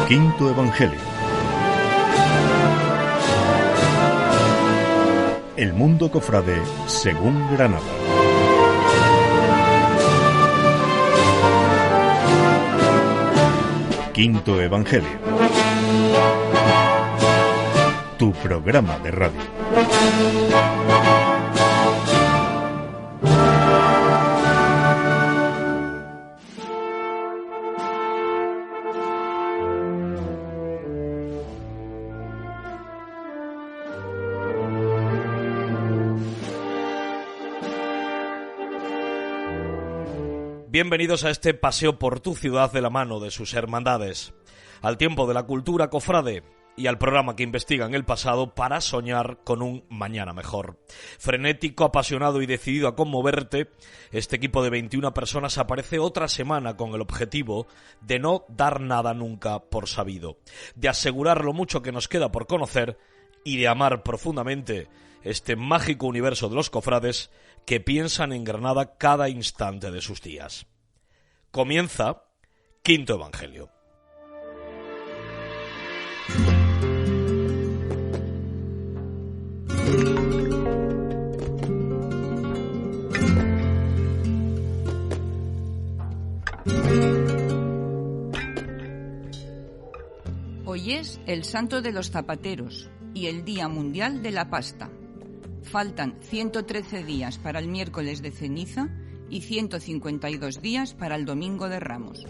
Quinto Evangelio. El mundo cofrade según Granada. Quinto Evangelio. Tu programa de radio. Bienvenidos a este paseo por tu ciudad de la mano de sus hermandades, al tiempo de la cultura cofrade y al programa que investiga en el pasado para soñar con un mañana mejor. Frenético, apasionado y decidido a conmoverte, este equipo de 21 personas aparece otra semana con el objetivo de no dar nada nunca por sabido, de asegurar lo mucho que nos queda por conocer y de amar profundamente este mágico universo de los cofrades que piensan en Granada cada instante de sus días. Comienza Quinto Evangelio. Hoy es el Santo de los Zapateros y el Día Mundial de la Pasta. Faltan 113 días para el miércoles de ceniza y 152 días para el domingo de Ramos.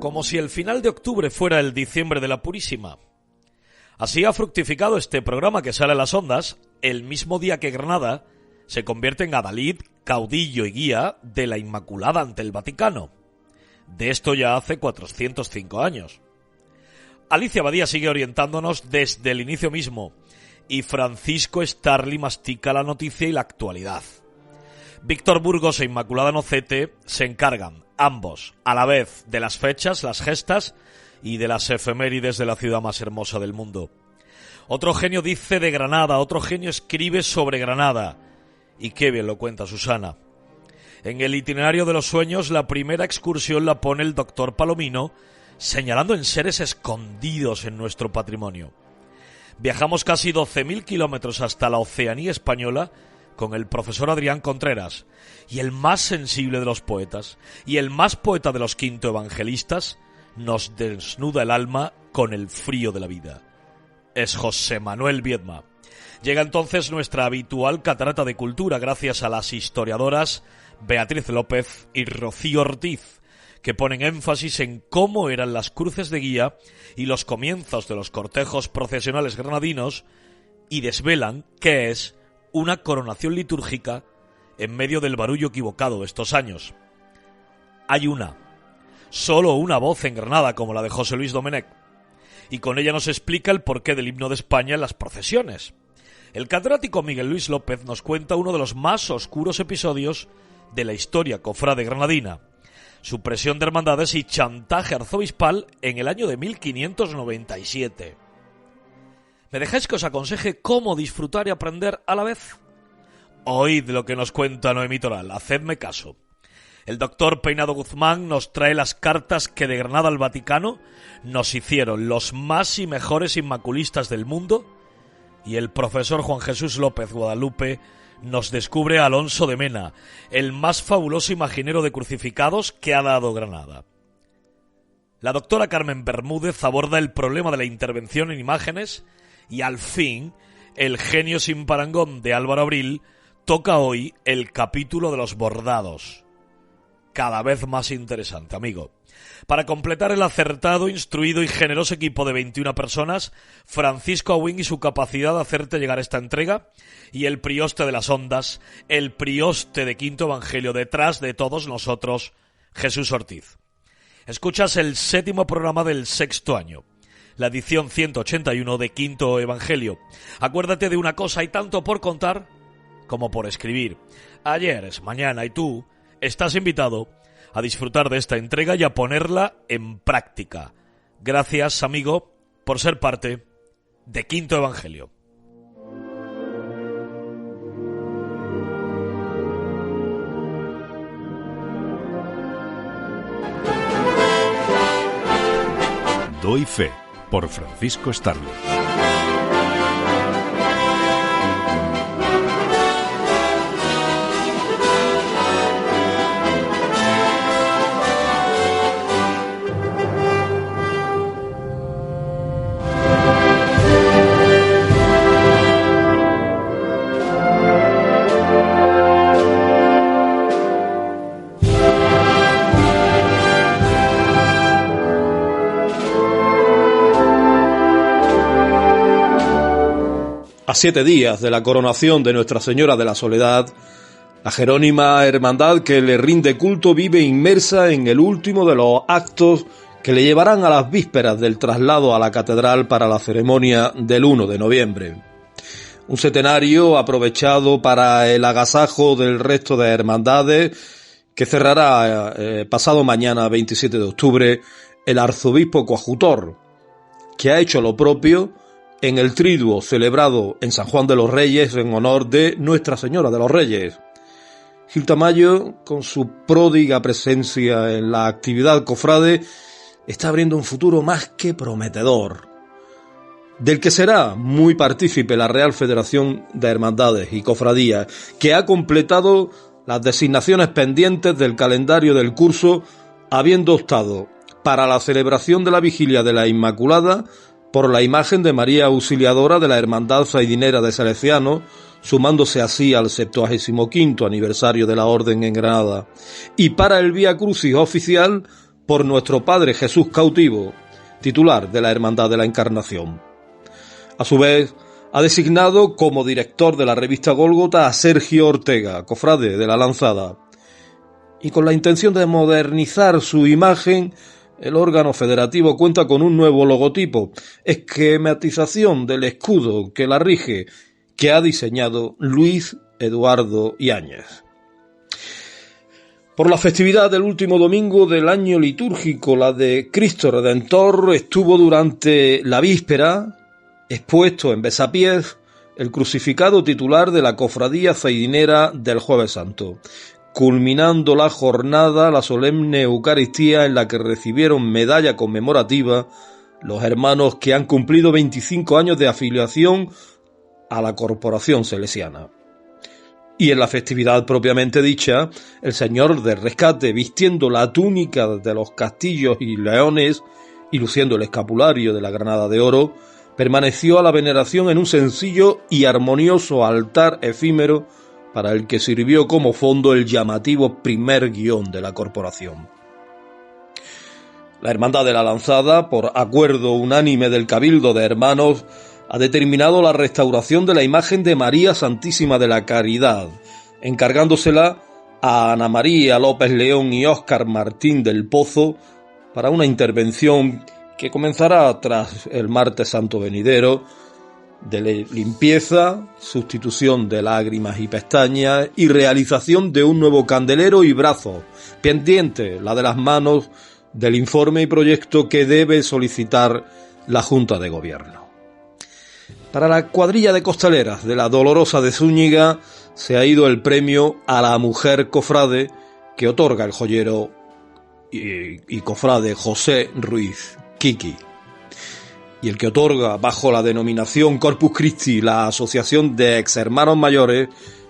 Como si el final de octubre fuera el diciembre de la Purísima. Así ha fructificado este programa que sale a las ondas el mismo día que Granada se convierte en adalid, caudillo y guía de la Inmaculada ante el Vaticano. De esto ya hace 405 años. Alicia Badía sigue orientándonos desde el inicio mismo y Francisco Starli mastica la noticia y la actualidad. Víctor Burgos e Inmaculada Nocete se encargan, ambos, a la vez, de las fechas, las gestas y de las efemérides de la ciudad más hermosa del mundo. Otro genio dice de Granada, otro genio escribe sobre Granada. Y qué bien lo cuenta Susana. En el itinerario de los sueños, la primera excursión la pone el doctor Palomino, señalando en seres escondidos en nuestro patrimonio. Viajamos casi 12.000 kilómetros hasta la Oceanía española con el profesor Adrián Contreras, y el más sensible de los poetas, y el más poeta de los quinto evangelistas, nos desnuda el alma con el frío de la vida. Es José Manuel Viedma. Llega entonces nuestra habitual catarata de cultura gracias a las historiadoras Beatriz López y Rocío Ortiz, que ponen énfasis en cómo eran las cruces de guía y los comienzos de los cortejos procesionales granadinos y desvelan qué es una coronación litúrgica en medio del barullo equivocado de estos años. Hay solo una voz en Granada como la de José Luis Domenech, y con ella nos explica el porqué del himno de España en las procesiones. El catedrático Miguel Luis López nos cuenta uno de los más oscuros episodios de la historia cofrade granadina, supresión de hermandades y chantaje arzobispal en el año de 1597. ¿Me dejáis que os aconseje cómo disfrutar y aprender a la vez? Oíd lo que nos cuenta Noemí Toral, hacedme caso. El doctor Peinado Guzmán nos trae las cartas que de Granada al Vaticano nos hicieron los más y mejores inmaculistas del mundo, y el profesor Juan Jesús López Guadalupe nos descubre a Alonso de Mena, el más fabuloso imaginero de crucificados que ha dado Granada. La doctora Carmen Bermúdez aborda el problema de la intervención en imágenes y al fin el genio sin parangón de Álvaro Abril toca hoy el capítulo de los bordados. Cada vez más interesante, amigo. Para completar el acertado, instruido y generoso equipo de 21 personas, Francisco Awin y su capacidad de hacerte llegar esta entrega, y el prioste de las ondas, el prioste de Quinto Evangelio detrás de todos nosotros, Jesús Ortiz. Escuchas el 7º programa del 6º año, la edición 181 de Quinto Evangelio. Acuérdate de una cosa, hay tanto por contar como por escribir. Ayer es mañana y tú estás invitado a disfrutar de esta entrega y a ponerla en práctica. Gracias, amigo, por ser parte de Quinto Evangelio. Doy fe, por Francisco Starling. A 7 días de la coronación de Nuestra Señora de la Soledad, la Jerónima Hermandad que le rinde culto vive inmersa en el último de los actos que le llevarán a las vísperas del traslado a la catedral para la ceremonia del 1 de noviembre. Un centenario aprovechado para el agasajo del resto de hermandades que cerrará pasado mañana, 27 de octubre, el arzobispo coadjutor, que ha hecho lo propio en el triduo celebrado en San Juan de los Reyes en honor de Nuestra Señora de los Reyes. Gil Tamayo, con su pródiga presencia en la actividad cofrade, está abriendo un futuro más que prometedor, del que será muy partícipe la Real Federación de Hermandades y Cofradías, que ha completado las designaciones pendientes del calendario del curso, habiendo optado para la celebración de la Vigilia de la Inmaculada por la imagen de María Auxiliadora de la Hermandad Zaidinera de Salesianos, sumándose así al 75º aniversario de la Orden en Granada, y para el Vía Crucis oficial por nuestro Padre Jesús Cautivo, titular de la Hermandad de la Encarnación. A su vez, ha designado como director de la revista Gólgota a Sergio Ortega, cofrade de la Lanzada, y con la intención de modernizar su imagen, el órgano federativo cuenta con un nuevo logotipo, esquematización del escudo que la rige, que ha diseñado Luis Eduardo Yáñez. Por la festividad del último domingo del año litúrgico, la de Cristo Redentor, estuvo durante la víspera expuesto en besapiés el crucificado titular de la cofradía zaidinera del Jueves Santo, culminando la jornada la solemne Eucaristía en la que recibieron medalla conmemorativa los hermanos que han cumplido 25 años de afiliación a la Corporación Salesiana. Y en la festividad propiamente dicha, el Señor del Rescate, vistiendo la túnica de los castillos y leones y luciendo el escapulario de la granada de oro, permaneció a la veneración en un sencillo y armonioso altar efímero para el que sirvió como fondo el llamativo primer guión de la corporación. La Hermandad de la Lanzada, por acuerdo unánime del Cabildo de Hermanos, ha determinado la restauración de la imagen de María Santísima de la Caridad, encargándosela a Ana María López León y Óscar Martín del Pozo para una intervención que comenzará tras el martes santo venidero, de limpieza, sustitución de lágrimas y pestañas y realización de un nuevo candelero y brazo, pendiente la de las manos del informe y proyecto que debe solicitar la Junta de Gobierno. Para la cuadrilla de costaleras de la Dolorosa de Zúñiga se ha ido el premio a la mujer cofrade que otorga el joyero y cofrade José Ruiz Kiki, y el que otorga bajo la denominación Corpus Christi la Asociación de Ex Hermanos Mayores,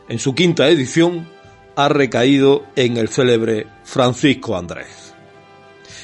en su 5ª edición, ha recaído en el célebre Francisco Andrés.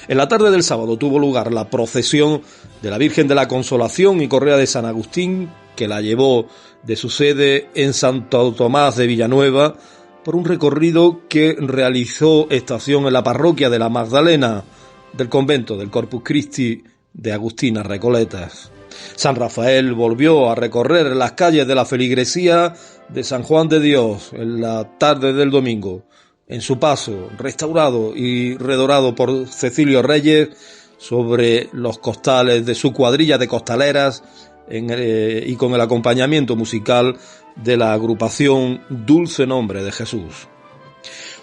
En la tarde del sábado tuvo lugar la procesión de la Virgen de la Consolación y Correa de San Agustín, que la llevó de su sede en Santo Tomás de Villanueva por un recorrido que realizó estación en la parroquia de la Magdalena del convento del Corpus Christi de Agustinas Recoletas. San Rafael volvió a recorrer las calles de la feligresía de San Juan de Dios en la tarde del domingo, en su paso restaurado y redorado por Cecilio Reyes sobre los costales de su cuadrilla de costaleras y con el acompañamiento musical de la agrupación Dulce Nombre de Jesús.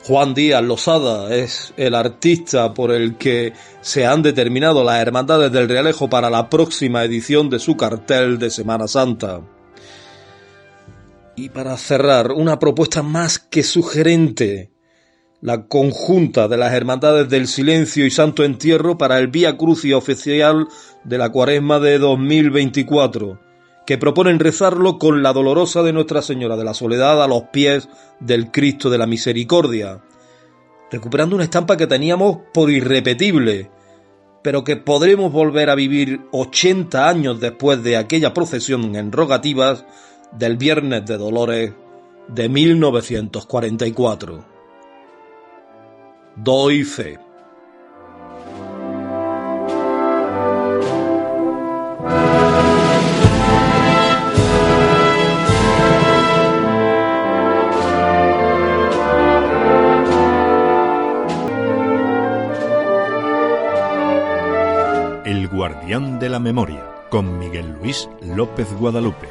Juan Díaz Losada es el artista por el que se han determinado las Hermandades del Realejo para la próxima edición de su cartel de Semana Santa. Y para cerrar, una propuesta más que sugerente, la conjunta de las Hermandades del Silencio y Santo Entierro para el Vía Crucis oficial de la Cuaresma de 2024, que proponen rezarlo con la dolorosa de Nuestra Señora de la Soledad a los pies del Cristo de la Misericordia, recuperando una estampa que teníamos por irrepetible, pero que podremos volver a vivir 80 años después de aquella procesión en rogativas del Viernes de Dolores de 1944. Doy fe. El guardián de la memoria, con Miguel Luis López Guadalupe.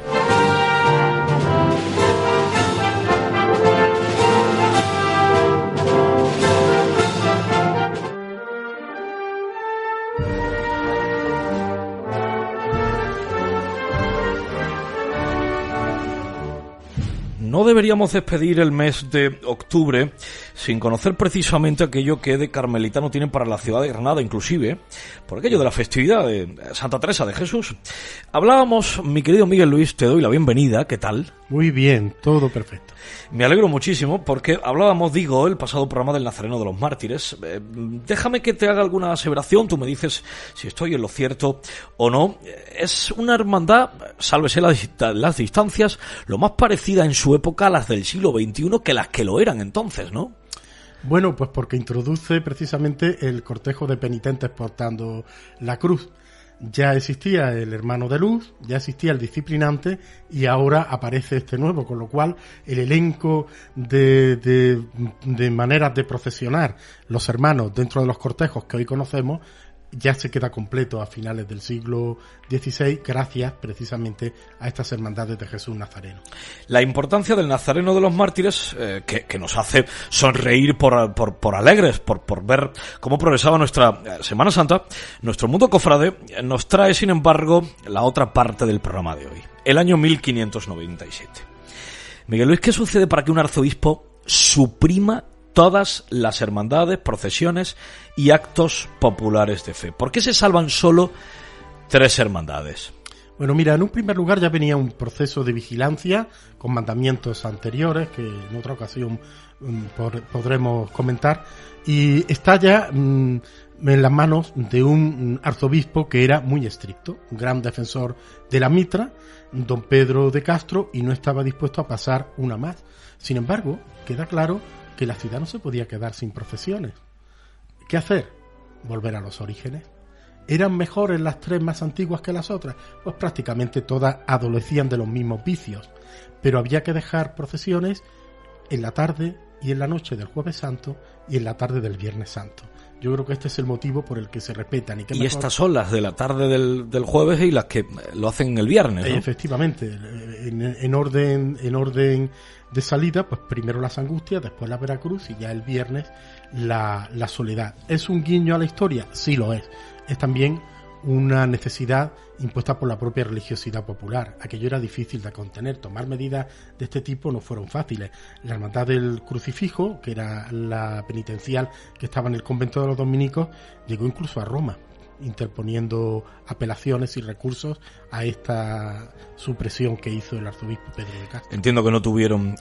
No deberíamos despedir el mes de octubre sin conocer precisamente aquello que de carmelitano tienen para la ciudad de Granada, inclusive por aquello de la festividad de Santa Teresa de Jesús. Hablábamos, mi querido Miguel Luis, te doy la bienvenida, ¿qué tal? Muy bien, todo perfecto. Me alegro muchísimo porque hablábamos, digo, el pasado programa del Nazareno de los Mártires. Déjame que te haga alguna aseveración, tú me dices si estoy en lo cierto o no. Es una hermandad, sálvese las distancias, lo más parecida en su época a las del siglo XXI que las que lo eran entonces, ¿no? Bueno, pues porque introduce precisamente el cortejo de penitentes portando la cruz. Ya existía el hermano de luz, ya existía el disciplinante y ahora aparece este nuevo, con lo cual el elenco de maneras de procesionar los hermanos dentro de los cortejos que hoy conocemos ya se queda completo a finales del siglo XVI gracias precisamente a estas hermandades de Jesús Nazareno. La importancia del Nazareno de los Mártires que nos hace sonreír por alegres, por ver cómo progresaba nuestra Semana Santa, nuestro mundo cofrade nos trae sin embargo la otra parte del programa de hoy, el año 1597. Miguel Luis, ¿qué sucede para que un arzobispo suprima todas las hermandades, procesiones y actos populares de fe? ¿Por qué se salvan solo 3 hermandades? Bueno, mira, en un primer lugar ya venía un proceso de vigilancia con mandamientos anteriores que en otra ocasión podremos comentar, y está ya en las manos de un arzobispo que era muy estricto, un gran defensor de la mitra, don Pedro de Castro, y no estaba dispuesto a pasar una más. Sin embargo, queda claro que la ciudad no se podía quedar sin procesiones. ¿Qué hacer? Volver a los orígenes. ¿Eran mejores las 3 más antiguas que las otras? Pues prácticamente todas adolecían de los mismos vicios, pero había que dejar procesiones en la tarde y en la noche del Jueves Santo y en la tarde del Viernes Santo. Yo creo que este es el motivo por el que se respetan. Y estas son las de la tarde del jueves y las que lo hacen el viernes, ¿no? Efectivamente, en orden de salida, pues primero las Angustias, después la Veracruz y ya el viernes la Soledad. ¿Es un guiño a la historia? Sí lo es. Es también una necesidad impuesta por la propia religiosidad popular. Aquello era difícil de contener. Tomar medidas de este tipo no fueron fáciles. La Hermandad del Crucifijo, que era la penitencial que estaba en el convento de los dominicos, llegó incluso a Roma, interponiendo apelaciones y recursos a esta supresión que hizo el arzobispo Pedro de Castro. Entiendo que no tuvieron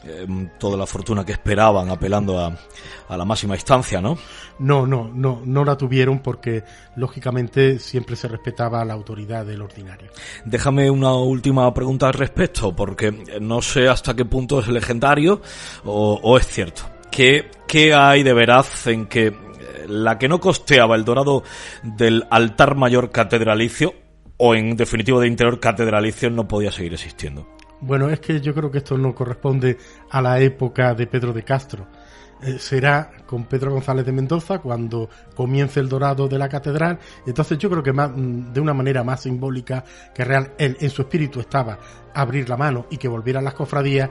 toda la fortuna que esperaban apelando a la máxima instancia, ¿no? No la tuvieron porque lógicamente siempre se respetaba la autoridad del ordinario. Déjame una última pregunta al respecto, porque no sé hasta qué punto es legendario o es cierto. ¿Qué hay de veraz en que la que no costeaba el dorado del altar mayor catedralicio, o en definitivo de interior catedralicio, no podía seguir existiendo? Bueno, es que yo creo que esto no corresponde a la época de Pedro de Castro. será con Pedro González de Mendoza cuando comience el dorado de la catedral. Entonces yo creo que de una manera más simbólica que real, él en su espíritu estaba abrir la mano y que volvieran las cofradías.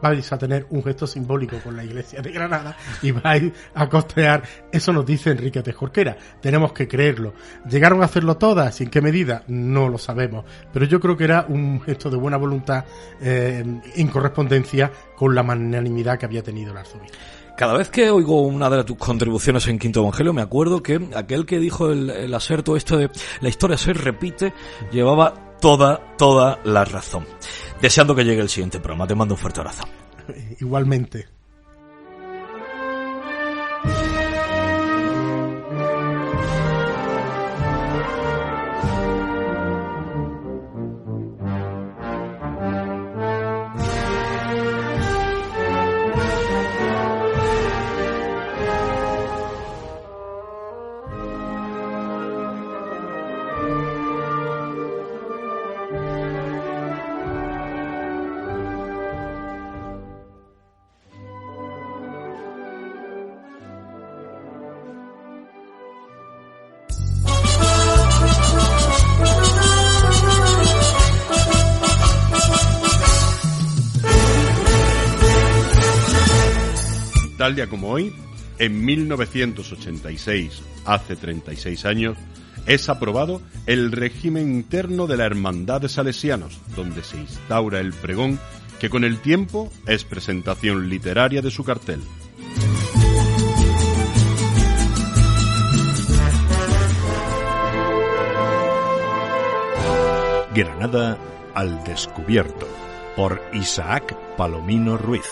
Vais a tener un gesto simbólico con la iglesia de Granada y vais a costear. Eso nos dice Enrique de Jorquera, tenemos que creerlo. ¿Llegaron a hacerlo todas? ¿En qué medida? No lo sabemos, pero yo creo que era un gesto de buena voluntad en correspondencia con la magnanimidad que había tenido el arzobispo. Cada vez que oigo una de tus contribuciones en Quinto Evangelio, me acuerdo que aquel que dijo el aserto este de la historia se repite, llevaba toda la razón. Deseando que llegue el siguiente programa. Te mando un fuerte abrazo. Igualmente. Tal día como hoy, en 1986, hace 36 años, es aprobado el régimen interno de la Hermandad de Salesianos, donde se instaura el pregón, que con el tiempo es presentación literaria de su cartel. Granada al descubierto, por Isaac Palomino Ruiz.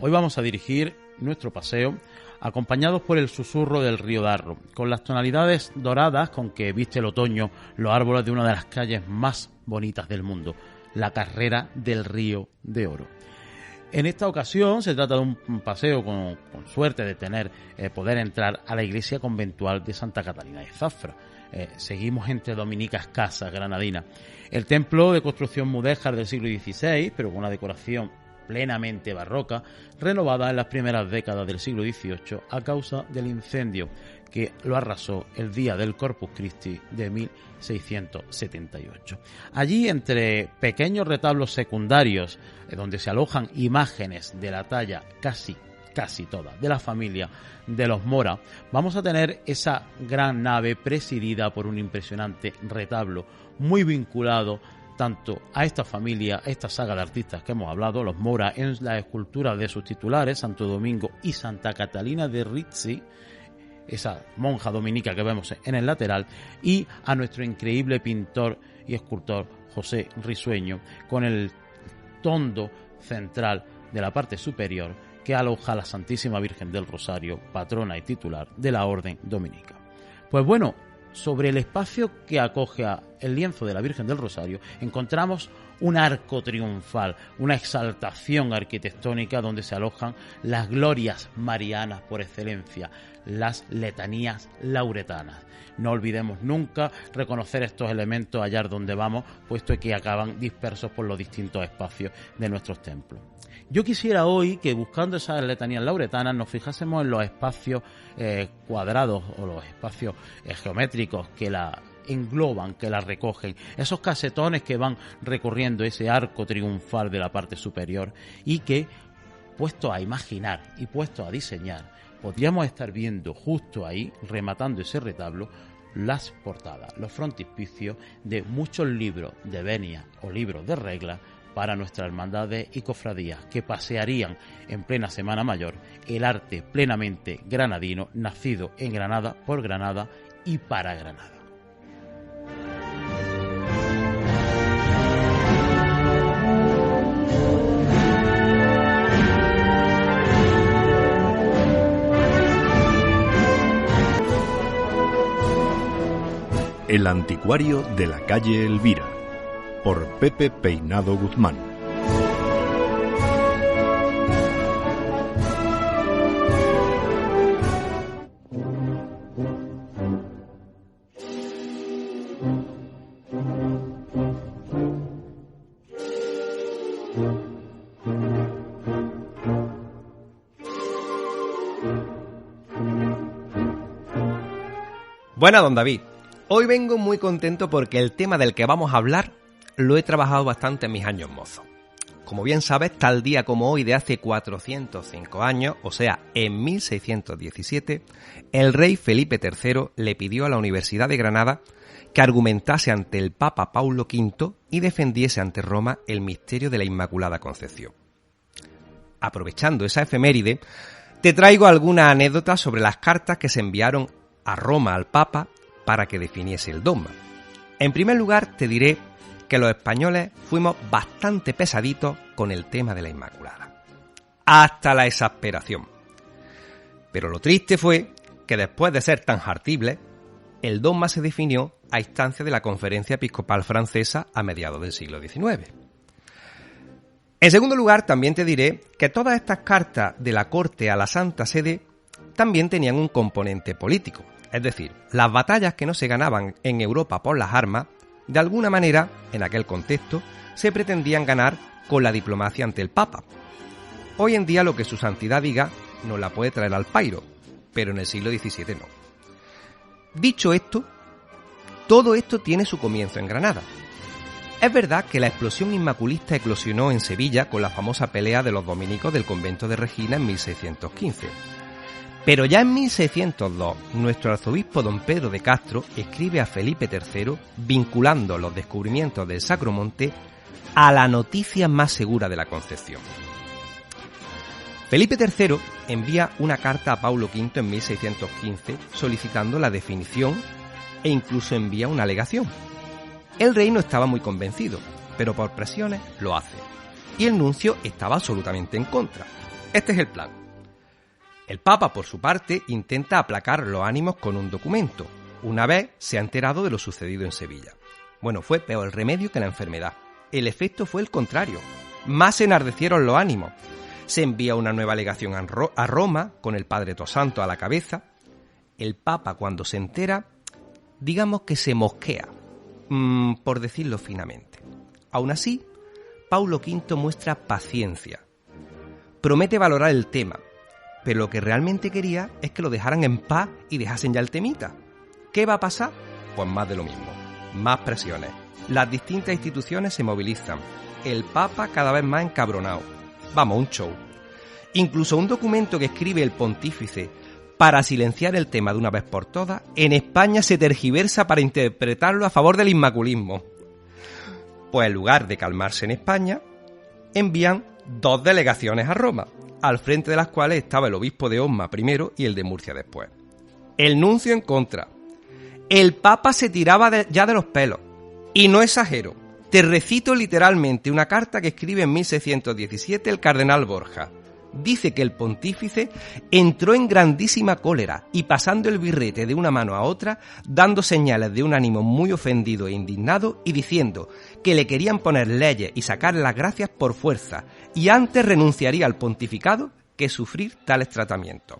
Hoy vamos a dirigir nuestro paseo acompañados por el susurro del río Darro, con las tonalidades doradas con que viste el otoño los árboles de una de las calles más bonitas del mundo, la carrera del Río de Oro. En esta ocasión se trata de un paseo con suerte de tener poder entrar a la iglesia conventual de Santa Catalina de Zafra. Seguimos entre dominicas casas granadinas. El templo de construcción mudéjar del siglo XVI, pero con una decoración plenamente barroca, renovada en las primeras décadas del siglo XVIII a causa del incendio que lo arrasó el día del Corpus Christi de 1678. Allí, entre pequeños retablos secundarios, donde se alojan imágenes de la talla casi toda de la familia de los Mora, vamos a tener esa gran nave presidida por un impresionante retablo muy vinculado tanto a esta familia, a esta saga de artistas que hemos hablado, los Mora, en la escultura de sus titulares, Santo Domingo y Santa Catalina de Rizzi, esa monja dominica que vemos en el lateral, y a nuestro increíble pintor y escultor José Risueño, con el tondo central de la parte superior que aloja a la Santísima Virgen del Rosario, patrona y titular de la Orden Dominica. Pues bueno, sobre el espacio que acoge el lienzo de la Virgen del Rosario encontramos un arco triunfal, una exaltación arquitectónica donde se alojan las glorias marianas por excelencia, las letanías lauretanas. No olvidemos nunca reconocer estos elementos allá donde vamos, puesto que acaban dispersos por los distintos espacios de nuestros templos. Yo quisiera hoy que, buscando esas letanías lauretanas, nos fijásemos en los espacios cuadrados o los espacios geométricos que la engloban, que la recogen, esos casetones que van recorriendo ese arco triunfal de la parte superior y que, puesto a imaginar y puesto a diseñar, podríamos estar viendo justo ahí, rematando ese retablo, las portadas, los frontispicios de muchos libros de venia o libros de reglas para nuestras hermandades y cofradías que pasearían en plena Semana Mayor el arte plenamente granadino, nacido en Granada, por Granada y para Granada. El anticuario de la calle Elvira, por Pepe Peinado Guzmán. Buenas, don David. Hoy vengo muy contento porque el tema del que vamos a hablar lo he trabajado bastante en mis años mozos. Como bien sabes, tal día como hoy de hace 405 años, o sea, en 1617, el rey Felipe III le pidió a la Universidad de Granada que argumentase ante el Papa Paulo V y defendiese ante Roma el misterio de la Inmaculada Concepción. Aprovechando esa efeméride, te traigo algunas anécdotas sobre las cartas que se enviaron a Roma al Papa para que definiese el dogma. En primer lugar, te diré que los españoles fuimos bastante pesaditos con el tema de la Inmaculada, hasta la exasperación. Pero lo triste fue que después de ser tan jartibles, el dogma se definió a instancia de la Conferencia Episcopal Francesa a mediados del siglo XIX. En segundo lugar, también te diré que todas estas cartas de la corte a la Santa Sede también tenían un componente político. Es decir, las batallas que no se ganaban en Europa por las armas, de alguna manera, en aquel contexto, se pretendían ganar con la diplomacia ante el Papa. Hoy en día lo que su santidad diga nos la puede traer al pairo, pero en el siglo XVII no. Dicho esto, todo esto tiene su comienzo en Granada. Es verdad que la explosión inmaculista eclosionó en Sevilla con la famosa pelea de los dominicos del convento de Regina en 1615. Pero ya en 1602, nuestro arzobispo don Pedro de Castro escribe a Felipe III vinculando los descubrimientos del Sacro Monte a la noticia más segura de la Concepción. Felipe III envía una carta a Paulo V en 1615 solicitando la definición e incluso envía una alegación. El rey no estaba muy convencido, pero por presiones lo hace. Y el nuncio estaba absolutamente en contra. Este es el plan. El Papa, por su parte, intenta aplacar los ánimos con un documento, una vez se ha enterado de lo sucedido en Sevilla. Bueno, fue peor el remedio que la enfermedad. El efecto fue el contrario. Más se enardecieron los ánimos. Se envía una nueva alegación a Roma, con el Padre Tosanto a la cabeza. El Papa, cuando se entera, digamos que se mosquea, por decirlo finamente. Aún así, Paulo V muestra paciencia. Promete valorar el tema, pero lo que realmente quería es que lo dejaran en paz y dejasen ya el temita. ¿Qué va a pasar? Pues más de lo mismo. Más presiones. Las distintas instituciones se movilizan. El Papa cada vez más encabronado. Vamos, un show. Incluso un documento que escribe el pontífice para silenciar el tema de una vez por todas, en España se tergiversa para interpretarlo a favor del inmaculismo. Pues en lugar de calmarse en España, envían 2 delegaciones a Roma, al frente de las cuales estaba el obispo de Osma primero y el de Murcia después. El nuncio en contra. El Papa se tiraba ya de los pelos. Y no exagero, te recito literalmente una carta que escribe en 1617 el cardenal Borja. Dice que el pontífice entró en grandísima cólera y pasando el birrete de una mano a otra, dando señales de un ánimo muy ofendido e indignado y diciendo que le querían poner leyes y sacar las gracias por fuerza y antes renunciaría al pontificado que sufrir tales tratamientos.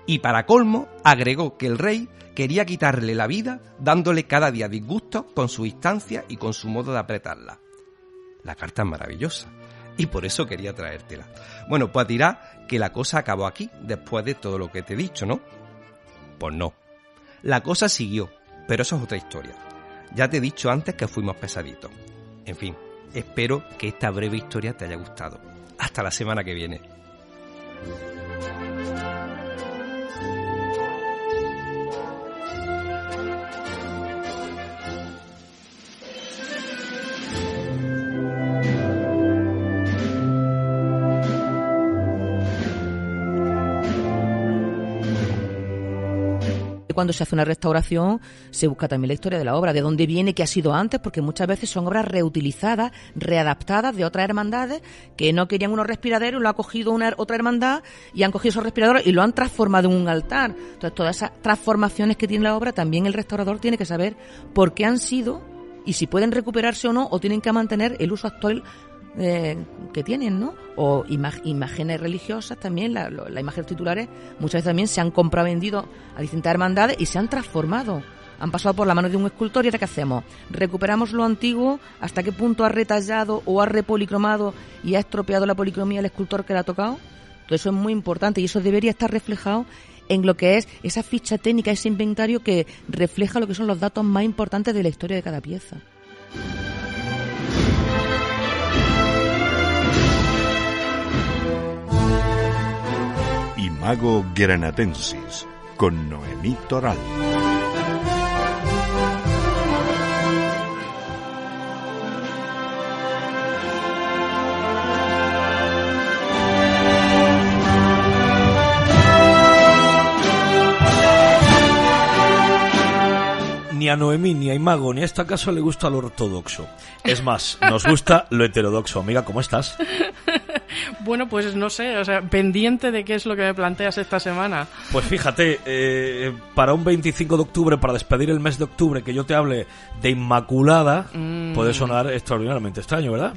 Y para colmo, agregó que el rey quería quitarle la vida dándole cada día disgustos con su instancia y con su modo de apretarla. La carta es maravillosa. Y por eso quería traértela. Bueno, pues dirás que la cosa acabó aquí, después de todo lo que te he dicho, ¿no? Pues no. La cosa siguió, pero eso es otra historia. Ya te he dicho antes que fuimos pesaditos. En fin, espero que esta breve historia te haya gustado. Hasta la semana que viene. Cuando se hace una restauración se busca también la historia de la obra, de dónde viene, qué ha sido antes, porque muchas veces son obras reutilizadas, readaptadas de otras hermandades que no querían unos respiraderos, lo ha cogido otra hermandad y han cogido esos respiradores y lo han transformado en un altar. Entonces todas esas transformaciones que tiene la obra, también el restaurador tiene que saber por qué han sido y si pueden recuperarse o no, o tienen que mantener el uso actual que tienen, ¿no? O imágenes religiosas también, las imágenes titulares muchas veces también se han compravendido a distintas hermandades y se han transformado, han pasado por la mano de un escultor. Y ahora ¿qué hacemos? ¿Recuperamos lo antiguo? ¿Hasta qué punto ha retallado o ha repolicromado y ha estropeado la policromía el escultor que le ha tocado? Todo eso es muy importante y eso debería estar reflejado en lo que es esa ficha técnica, ese inventario que refleja lo que son los datos más importantes de la historia de cada pieza. Imago Granatensis, con Noemí Toral. Ni a Noemí, ni a Imago, ni a esta casa le gusta lo ortodoxo. Es más, nos gusta lo heterodoxo. Amiga, ¿cómo estás? Bueno, pues no sé, o sea, pendiente de qué es lo que me planteas esta semana. Pues fíjate, para un 25 de octubre, para despedir el mes de octubre, que yo te hable de Inmaculada, puede sonar extraordinariamente extraño, ¿verdad?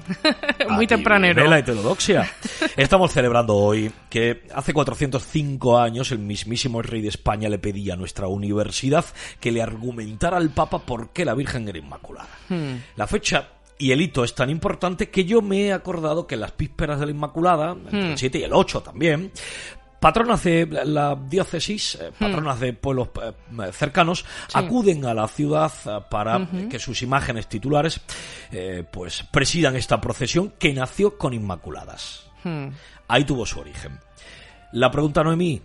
Muy tempranero. De la heterodoxia. Estamos celebrando hoy que hace 405 años el mismísimo rey de España le pedía a nuestra universidad que le argumentara al Papa por qué la Virgen era Inmaculada. La fecha y el hito es tan importante que yo me he acordado que en las vísperas de la Inmaculada, entre el 7 y el 8 también, patronas de la diócesis, patronas de pueblos cercanos, acuden a la ciudad para que sus imágenes titulares pues presidan esta procesión que nació con Inmaculadas. Ahí tuvo su origen. La pregunta, Noemí,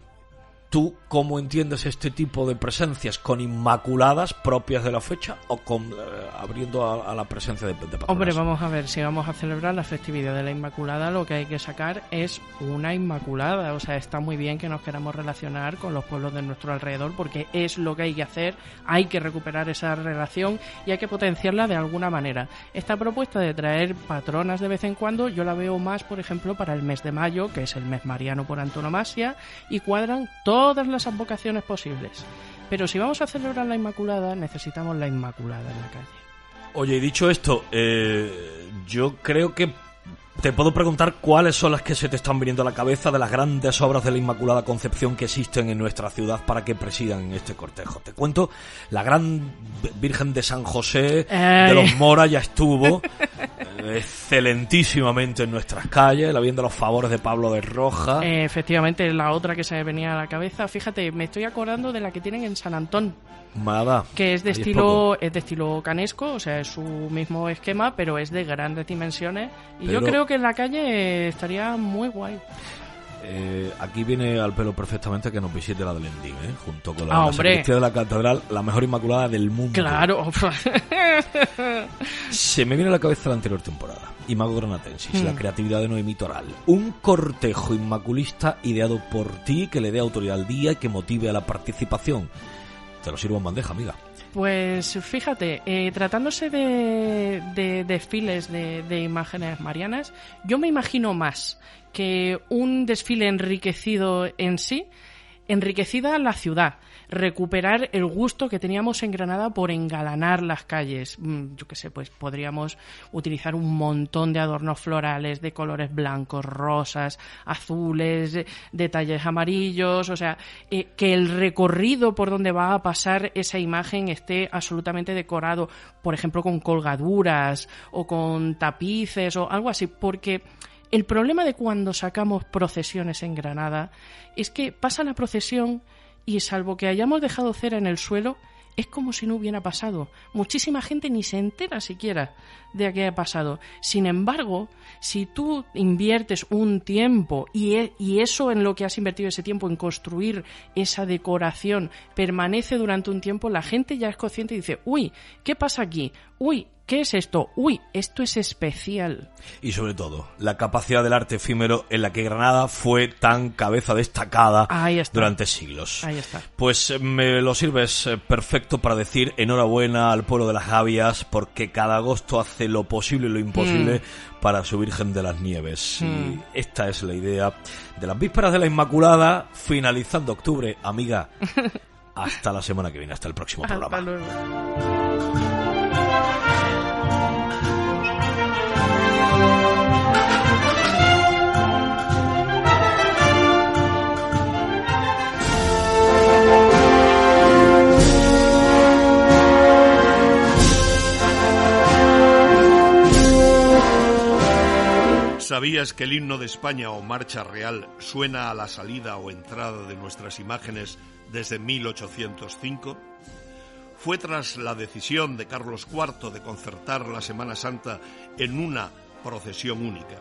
¿tú cómo entiendes este tipo de presencias? ¿Con Inmaculadas propias de la fecha o con abriendo a la presencia de patronas? Hombre, vamos a ver, si vamos a celebrar la festividad de la Inmaculada, lo que hay que sacar es una Inmaculada. O sea, está muy bien que nos queramos relacionar con los pueblos de nuestro alrededor porque es lo que hay que hacer, hay que recuperar esa relación y hay que potenciarla de alguna manera. Esta propuesta de traer patronas de vez en cuando, yo la veo más, por ejemplo, para el mes de mayo, que es el mes mariano por antonomasia, y cuadran todas las advocaciones posibles. Pero si vamos a celebrar la Inmaculada, necesitamos la Inmaculada en la calle. Oye, y dicho esto, yo creo que te puedo preguntar cuáles son las que se te están viniendo a la cabeza de las grandes obras de la Inmaculada Concepción que existen en nuestra ciudad para que presidan en este cortejo. Te cuento, la gran Virgen de San José de los Mora ya estuvo excelentísimamente en nuestras calles, la viendo los favores de Pablo de Roja. Efectivamente, la otra que se me venía a la cabeza, fíjate, me estoy acordando de la que tienen en San Antón. Nada. Que es de estilo canesco, o sea, es su mismo esquema, pero es de grandes dimensiones. Y yo creo que en la calle estaría muy guay. Aquí viene al pelo perfectamente que nos visite la del Endín, junto con la sacristía de la catedral, la mejor Inmaculada del mundo. Claro. Se me viene a la cabeza la anterior temporada, Imago Granatensis, la creatividad de Noemí Toral, un cortejo inmaculista ideado por ti que le dé autoridad al día y que motive a la participación. Te lo sirvo en bandeja, amiga. Pues fíjate, tratándose de desfiles de imágenes marianas, yo me imagino más que un desfile enriquecido en sí, enriquecida la ciudad, recuperar el gusto que teníamos en Granada por engalanar las calles. Yo qué sé, pues podríamos utilizar un montón de adornos florales de colores blancos, rosas, azules, detalles amarillos, o sea, que el recorrido por donde va a pasar esa imagen esté absolutamente decorado, por ejemplo, con colgaduras o con tapices o algo así, porque el problema de cuando sacamos procesiones en Granada es que pasa la procesión y salvo que hayamos dejado cera en el suelo, es como si no hubiera pasado. Muchísima gente ni se entera siquiera de que ha pasado. Sin embargo, si tú inviertes un tiempo y eso en lo que has invertido ese tiempo, en construir esa decoración, permanece durante un tiempo, la gente ya es consciente y dice, uy, ¿qué pasa aquí? Uy, ¿qué es esto? Uy, esto es especial. Y sobre todo, la capacidad del arte efímero en la que Granada fue tan cabeza destacada durante siglos. Ahí está. Pues me lo sirves perfecto para decir enhorabuena al pueblo de las Gavias, porque cada agosto hace lo posible y lo imposible para su Virgen de las Nieves. Y esta es la idea de las vísperas de la Inmaculada, finalizando octubre. Amiga, hasta la semana que viene, hasta el próximo programa. Hasta luego. ¿Sabías que el himno de España o Marcha Real suena a la salida o entrada de nuestras imágenes desde 1805? Fue tras la decisión de Carlos IV de concertar la Semana Santa en una procesión única,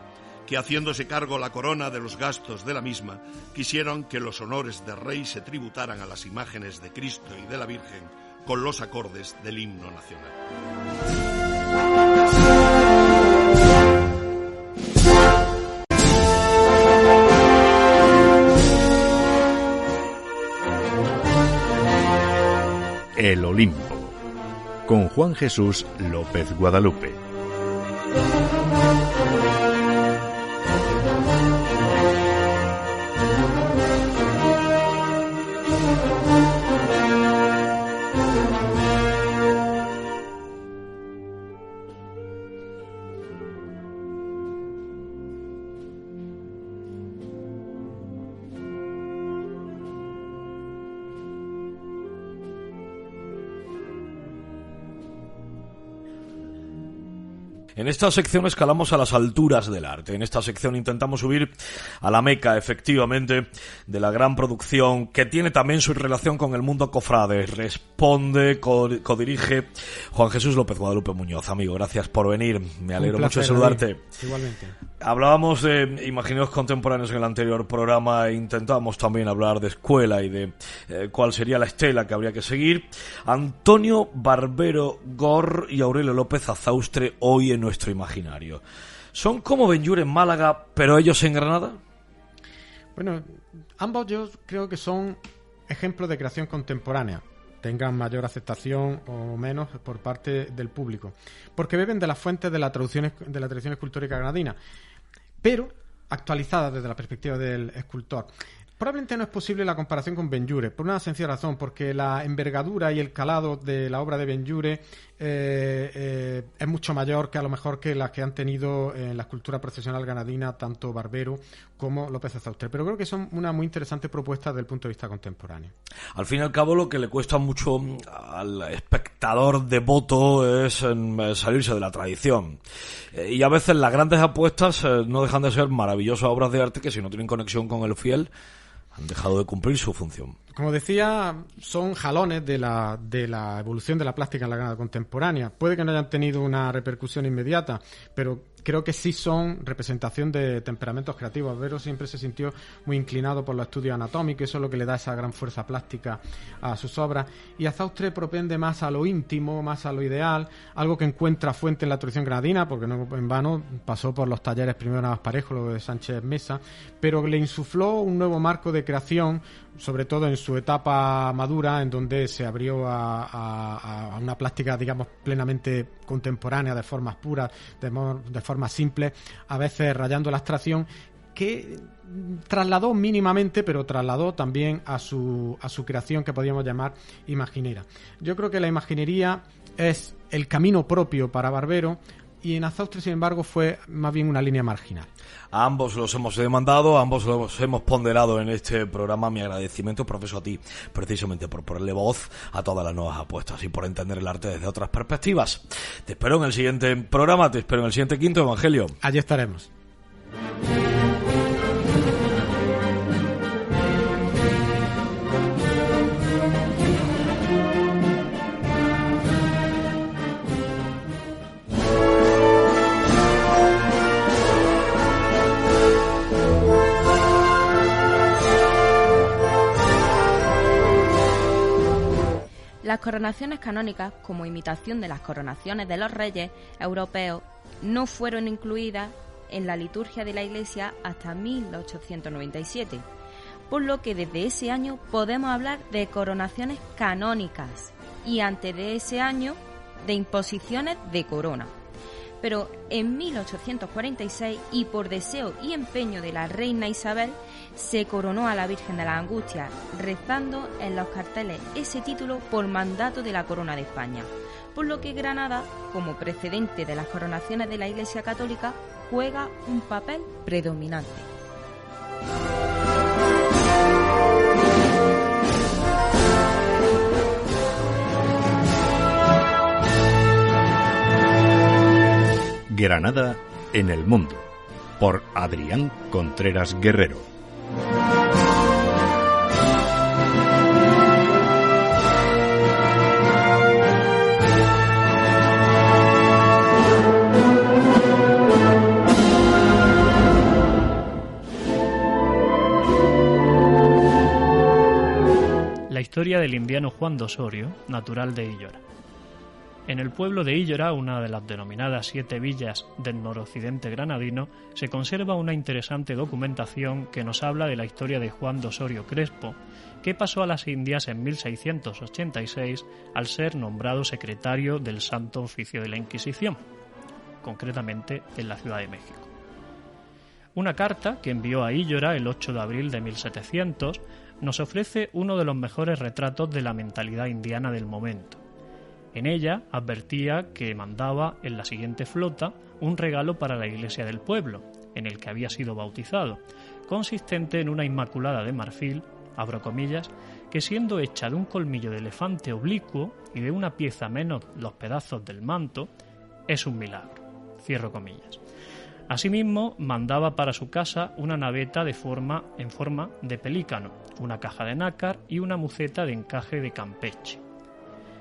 que haciéndose cargo la corona de los gastos de la misma, quisieron que los honores de rey se tributaran a las imágenes de Cristo y de la Virgen con los acordes del himno nacional. El Olimpo, con Juan Jesús López Guadalupe. En esta sección escalamos a las alturas del arte. En esta sección intentamos subir a la meca, efectivamente, de la gran producción que tiene también su relación con el mundo cofrade. Responde, codirige Juan Jesús López Guadalupe Muñoz. Amigo, gracias por venir. Me alegro mucho de saludarte. Igualmente. Hablábamos de imaginarios contemporáneos en el anterior programa e intentábamos también hablar de escuela y de cuál sería la estela que habría que seguir. Antonio Barbero Gor y Aurelio López Azaustre hoy en nuestro imaginario. ¿Son como Benlloure en Málaga, pero ellos en Granada? Bueno, ambos yo creo que son ejemplos de creación contemporánea, tengan mayor aceptación o menos por parte del público, porque beben de las fuentes de la tradición escultórica granadina, pero actualizadas desde la perspectiva del escultor. Probablemente no es posible la comparación con Benlloure, por una sencilla razón, porque la envergadura y el calado de la obra de Benlloure es mucho mayor que a lo mejor que las que han tenido en la escultura procesional granadina tanto Barbero como López Azaustre. Pero creo que son una muy interesante propuesta desde el punto de vista contemporáneo. Al fin y al cabo, lo que le cuesta mucho al espectador devoto es salirse de la tradición. Y a veces las grandes apuestas no dejan de ser maravillosas obras de arte que, si no tienen conexión con el fiel, han dejado de cumplir su función. Como decía, son jalones de la evolución de la plástica en la Granada contemporánea. Puede que no hayan tenido una repercusión inmediata, pero creo que sí son representación de temperamentos creativos. Barbero siempre se sintió muy inclinado por los estudios anatómicos, eso es lo que le da esa gran fuerza plástica a sus obras. Y Azaustre propende más a lo íntimo, más a lo ideal, algo que encuentra fuente en la tradición granadina, porque no en vano pasó por los talleres primero Navas Parejo, luego de Sánchez Mesa, pero le insufló un nuevo marco de creación, sobre todo en su etapa madura, en donde se abrió a una plástica, digamos, plenamente contemporánea, de formas puras, de formas simples, a veces rayando la abstracción, que trasladó mínimamente, pero trasladó también a su creación que podríamos llamar imaginera. Yo creo que la imaginería es el camino propio para Barbero, y en Azaustre, sin embargo, fue más bien una línea marginal. A ambos los hemos demandado, a ambos los hemos ponderado en este programa. Mi agradecimiento, profesor, a ti, precisamente por ponerle voz a todas las nuevas apuestas y por entender el arte desde otras perspectivas. Te espero en el siguiente programa, te espero en el siguiente Quinto Evangelio. Allí estaremos. La Las coronaciones canónicas, como imitación de las coronaciones de los reyes europeos, no fueron incluidas en la liturgia de la Iglesia hasta 1897, por lo que desde ese año podemos hablar de coronaciones canónicas y antes de ese año de imposiciones de corona. Pero en 1846, y por deseo y empeño de la reina Isabel, se coronó a la Virgen de las Angustias, rezando en los carteles ese título por mandato de la Corona de España, por lo que Granada, como precedente de las coronaciones de la Iglesia Católica, juega un papel predominante. Granada en el mundo, por Adrián Contreras Guerrero. La historia del indiano Juan de Osorio, natural de Illora. En el pueblo de Illora, una de las denominadas 7 villas del noroccidente granadino, se conserva una interesante documentación que nos habla de la historia de Juan de Osorio Crespo, que pasó a las Indias en 1686 al ser nombrado secretario del Santo Oficio de la Inquisición, concretamente en la Ciudad de México. Una carta que envió a Illora el 8 de abril de 1700 nos ofrece uno de los mejores retratos de la mentalidad indiana del momento. En ella advertía que mandaba en la siguiente flota un regalo para la iglesia del pueblo, en el que había sido bautizado, consistente en una inmaculada de marfil, abro comillas, que siendo hecha de un colmillo de elefante oblicuo y de una pieza menos los pedazos del manto, es un milagro, cierro comillas. Asimismo, mandaba para su casa una naveta en forma de pelícano, una caja de nácar y una muceta de encaje de Campeche.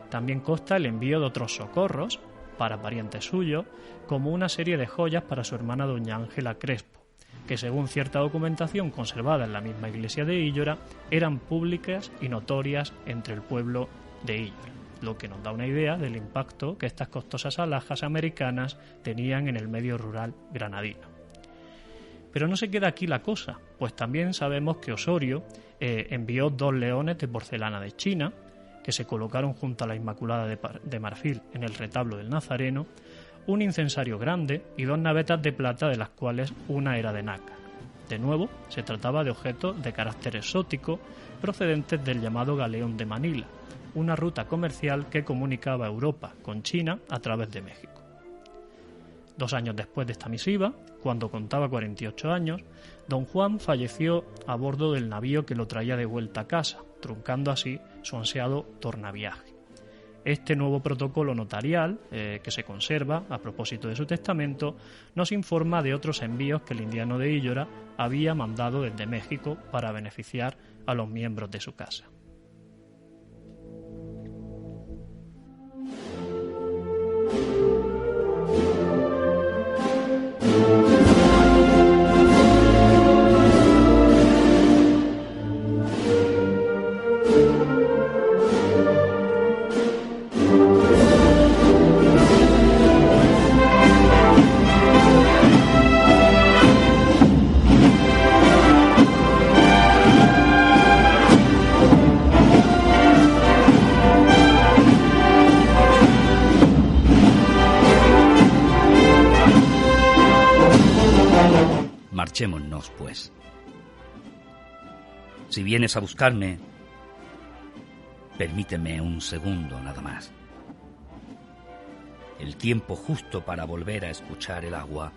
También consta el envío de otros socorros para parientes suyos, como una serie de joyas para su hermana doña Ángela Crespo, que según cierta documentación conservada en la misma iglesia de Illora, eran públicas y notorias entre el pueblo de Illora, lo que nos da una idea del impacto que estas costosas alhajas americanas tenían en el medio rural granadino. Pero no se queda aquí la cosa, pues también sabemos que Osorio envió 2 leones de porcelana de China, que se colocaron junto a la Inmaculada de marfil en el retablo del Nazareno, un incensario grande y 2 navetas de plata, de las cuales una era de nácar. De nuevo, se trataba de objetos de carácter exótico procedentes del llamado Galeón de Manila, una ruta comercial que comunicaba Europa con China a través de México. 2 años después de esta misiva, cuando contaba 48 años, don Juan falleció a bordo del navío que lo traía de vuelta a casa, truncando así su ansiado tornaviaje. Este nuevo protocolo notarial, que se conserva a propósito de su testamento, nos informa de otros envíos que el indiano de Illora había mandado desde México para beneficiar a los miembros de su casa. Marchémonos, pues. Si vienes a buscarme, permíteme un segundo nada más. El tiempo justo para volver a escuchar el agua,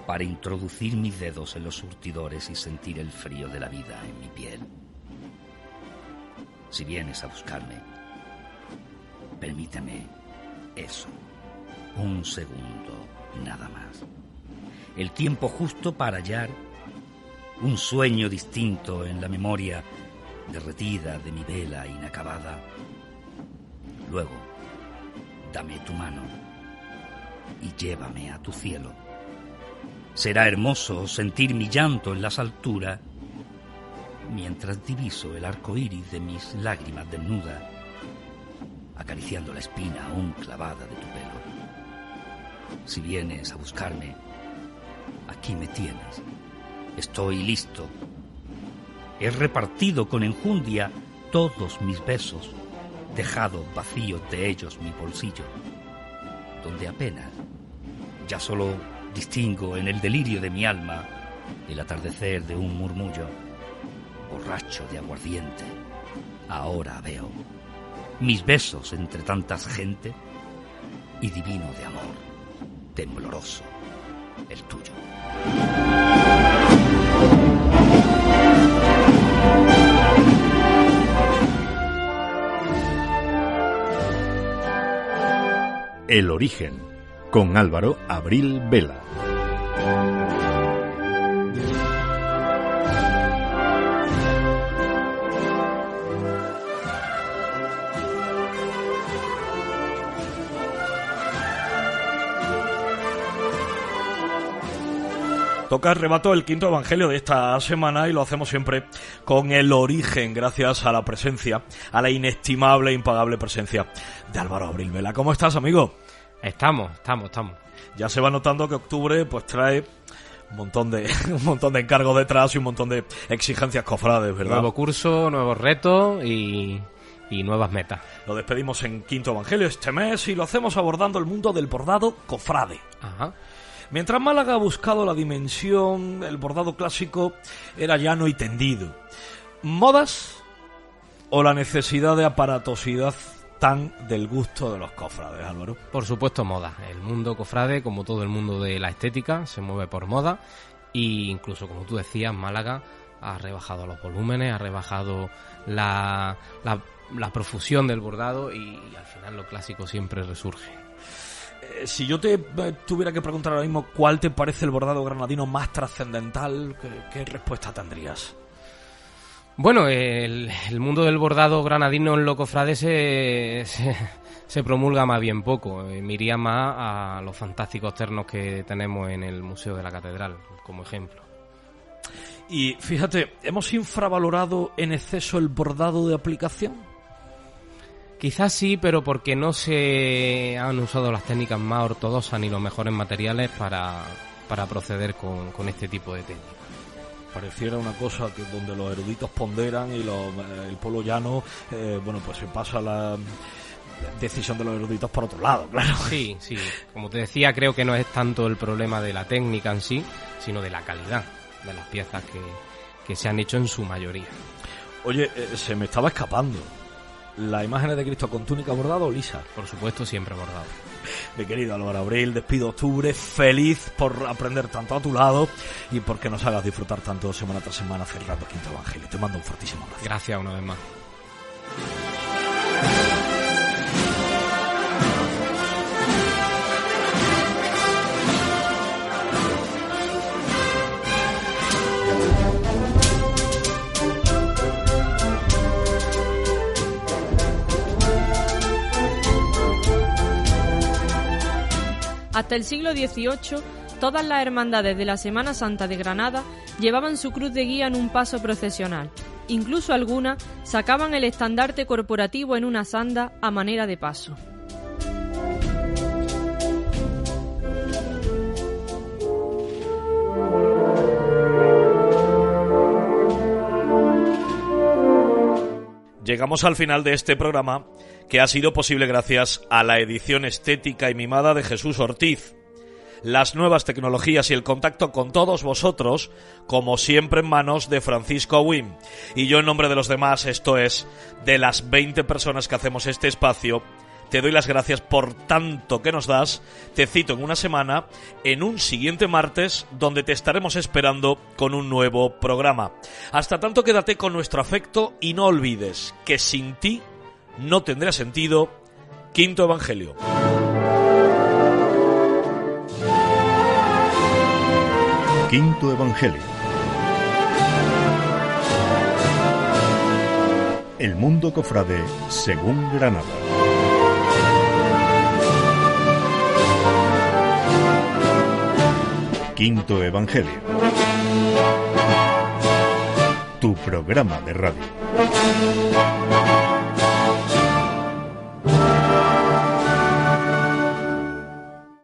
para introducir mis dedos en los surtidores y sentir el frío de la vida en mi piel. Si vienes a buscarme, permíteme eso, un segundo nada más. El tiempo justo para hallar un sueño distinto en la memoria derretida de mi vela inacabada. Luego, dame tu mano y llévame a tu cielo. Será hermoso sentir mi llanto en las alturas, mientras diviso el arco iris de mis lágrimas desnudas acariciando la espina aún clavada de tu pelo. Si vienes a buscarme, aquí me tienes. Estoy listo. He repartido con enjundia todos mis besos, dejado vacío de ellos mi bolsillo, donde apenas, ya solo distingo en el delirio de mi alma el atardecer de un murmullo, borracho de aguardiente. Ahora veo mis besos entre tantas gente y divino de amor, tembloroso el tuyo. El origen, con Álvaro Abril Vela. Toca el rebato el quinto evangelio de esta semana y lo hacemos siempre con el origen, gracias a la presencia, a la inestimable e impagable presencia de Álvaro Abril Vela. ¿Cómo estás, amigo? Estamos. Ya se va notando que octubre pues trae un montón de encargos detrás y un montón de exigencias cofrades, ¿verdad? Nuevo curso, nuevos retos y nuevas metas. Lo despedimos en quinto evangelio este mes y lo hacemos abordando el mundo del bordado cofrade. Ajá. Mientras Málaga ha buscado la dimensión, el bordado clásico era llano y tendido. ¿Modas o la necesidad de aparatosidad tan del gusto de los cofrades, Álvaro? Por supuesto, moda. El mundo cofrade, como todo el mundo de la estética, se mueve por moda. E incluso, como tú decías, Málaga ha rebajado los volúmenes, ha rebajado la profusión del bordado y al final lo clásico siempre resurge. Si yo te tuviera que preguntar ahora mismo cuál te parece el bordado granadino más trascendental, ¿qué respuesta tendrías? Bueno, el mundo del bordado granadino en lo cofrade se promulga más bien poco. Me iría más a los fantásticos ternos que tenemos en el Museo de la Catedral, como ejemplo. Y fíjate, ¿hemos infravalorado en exceso el bordado de aplicación? Quizás sí, pero porque no se han usado las técnicas más ortodoxas ni los mejores materiales para proceder con este tipo de técnicas. Pareciera una cosa que donde los eruditos ponderan y el pueblo llano, pues se pasa la decisión de los eruditos por otro lado, claro. Sí. Como te decía, creo que no es tanto el problema de la técnica en sí, sino de la calidad de las piezas que se han hecho en su mayoría. Oye, se me estaba escapando. ¿La imagen de Cristo con túnica bordada o lisa? Por supuesto, siempre bordado. Mi querido Álvaro Abril, despido octubre, feliz por aprender tanto a tu lado y porque nos hagas disfrutar tanto semana tras semana cerrando el quinto evangelio. Te mando un fortísimo abrazo. Gracias una vez más. Hasta el siglo XVIII, todas las hermandades de la Semana Santa de Granada llevaban su cruz de guía en un paso procesional. Incluso algunas sacaban el estandarte corporativo en una sanda a manera de paso. Llegamos al final de este programa, que ha sido posible gracias a la edición estética y mimada de Jesús Ortiz. Las nuevas tecnologías y el contacto con todos vosotros, como siempre, en manos de Francisco Wim. Y yo, en nombre de los demás, esto es, de las 20 personas que hacemos este espacio, te doy las gracias por tanto que nos das. Te cito en una semana, en un siguiente martes, donde te estaremos esperando con un nuevo programa. Hasta tanto, quédate con nuestro afecto y no olvides que sin ti no tendrá sentido Quinto Evangelio. Quinto Evangelio. El mundo cofrade según Granada. Quinto Evangelio. Tu programa de radio.